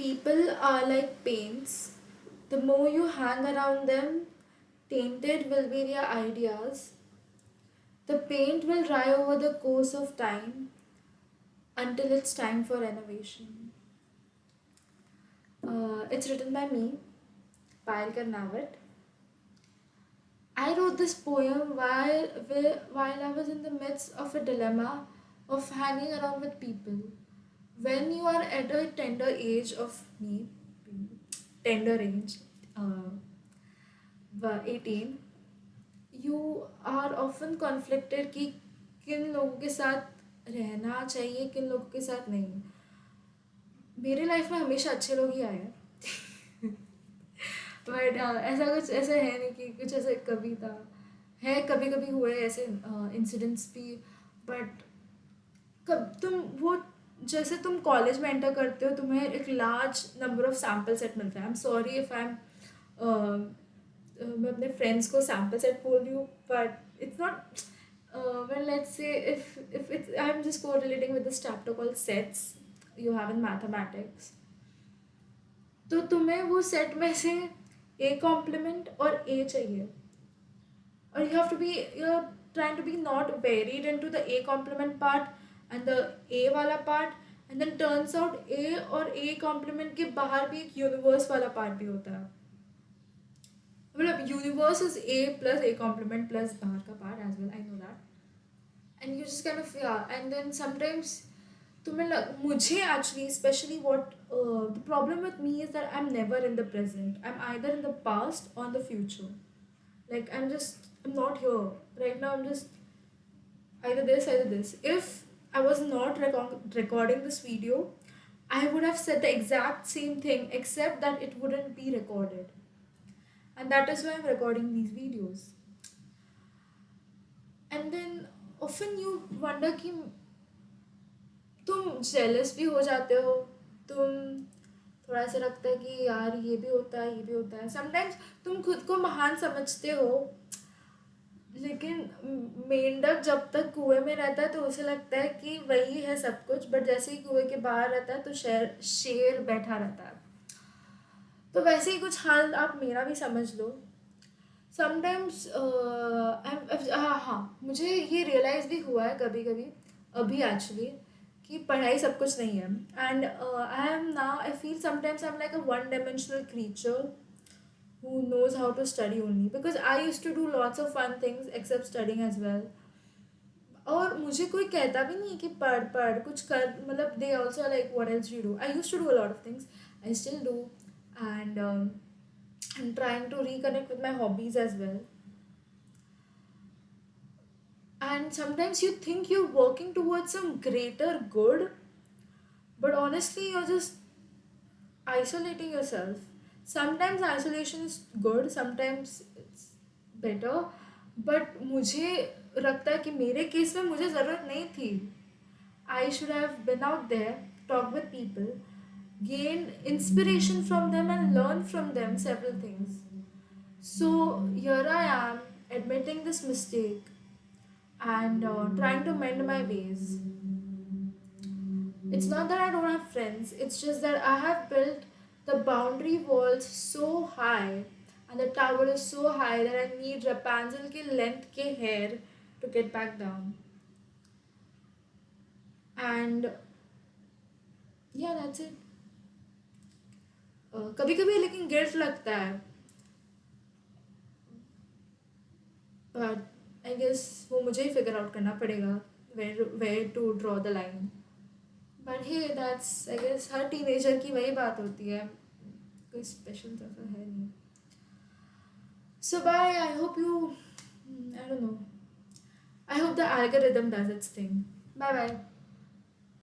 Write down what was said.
People are like paints. The more you hang around them, tainted will be their ideas. The paint will dry over the course of time until it's time for renovation. It's written by me, Payal Karnawat. I wrote this poem while I was in the midst of a dilemma of hanging around with people. When you are at a tender age of me, tender age, uh, 18, you are often conflicted कि किन लोगों के साथ रहना चाहिए किन लोगों के साथ नहीं. मेरे लाइफ में हमेशा अच्छे लोग ही आए हैं. बट ऐसा कुछ ऐसा है नहीं कि कुछ ऐसे कभी था. है कभी कभी हुए ऐसे इंसिडेंट्स भी. बट कब तुम वो जैसे तुम कॉलेज में एंटर करते हो तुम्हें एक large number of sample set मिलता है. I am sorry if I am मैं अपने फ्रेंड्स को सैम्पल सेट बोल रही हूँ but it's not well let's say if it's I'm just correlating with this chapter called sets you have in mathematics. तो तुम्हें वो सेट में से ए कॉम्प्लीमेंट और ए चाहिए or you have to be you're trying to be not buried into the A complement part and the A वाला part and then turns out A और A complement के बाहर भी एक universe वाला part भी होता है. मतलब universe is A plus A complement plus बाहर का part as well. I know that. And you just kind of yeah and then sometimes तुम्हें मुझे actually especially what the problem with me is that I'm never in the present. I'm either in the past or in the future. Like I'm not here right now. I'm just either this. If I was not recording this video, I would have said the exact same thing except that it wouldn't be recorded. And that is why I'm recording these videos. And then often you wonder कि तुम jealous भी हो जाते हो. तुम थोड़ा सा लगता है कि यार ये भी होता है ये भी होता है. समटाइम्स तुम खुद को महान समझते हो लेकिन मेंढक जब तक कुएं में रहता है तो उसे लगता है कि वही है सब कुछ. बट जैसे ही कुएं के बाहर रहता है तो शेर बैठा रहता है. तो वैसे ही कुछ हाल आप मेरा भी समझ लो. समटाइम्स हाँ हाँ मुझे ये रियलाइज़ भी हुआ है कभी कभी अभी एक्चुअली कि पढ़ाई सब कुछ नहीं है. And I am now I feel sometimes I am like a one dimensional creature who knows how to study only because I used to do lots of fun things except studying as well. और मुझे कोई कहता भी नहीं है कि पढ़ पढ़ कुछ कर. मतलब they also are like what else you do. I used to do a lot of things. I still do. And I'm trying to reconnect with my hobbies as well. And sometimes you think you're working towards some greater good but honestly you're just isolating yourself. Sometimes isolation is good, sometimes it's better. But मुझे लगता है कि मेरे case में मुझे ज़रूरत नहीं थी. I should have been out there, talk with people, gain inspiration from them and learn from them several things. So here I am admitting this mistake and trying to mend my ways. It's not that I don't have friends, it's just that I have built the boundary walls so high and the tower is so high that I need Rapunzel ke length ke hair to get back down. And yeah, that's it. कभी कभी लेकिन guilt लगता है but I guess वो मुझे ही figure out करना पड़ेगा where to draw the line. But hey that's I guess हर टीनेजर की वही बात होती है. कोई स्पेशल तो ऐसा है नहीं. So bye. I hope you. I don't know. I hope the algorithm does its thing. Bye bye.